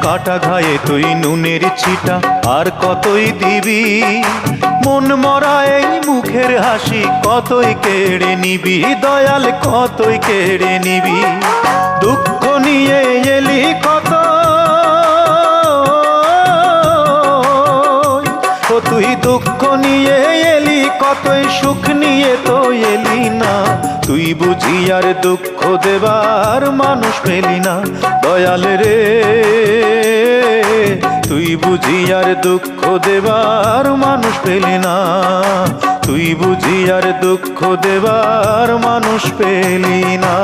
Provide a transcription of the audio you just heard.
কাটা ঘায়ে তুই নুনের ছিটা আর কতই দিবি, মন মরা এই মুখের হাসি কতই কেড়ে নিবি, দয়াল কতই কেড়ে নিবি। দুঃখ নিয়ে এলি কত, ও তুই দুঃখ নিয়ে এলি কতই, সুখ নিয়ে তো এলি না। তুই বুঝি আর দুঃখ দেবার মানুষ পেলি না, দয়াল রে তুই বুঝি আর দুঃখ দেবার মানুষ পেলি না, তুই বুঝি আর দুঃখ দেবার মানুষ পেলি না।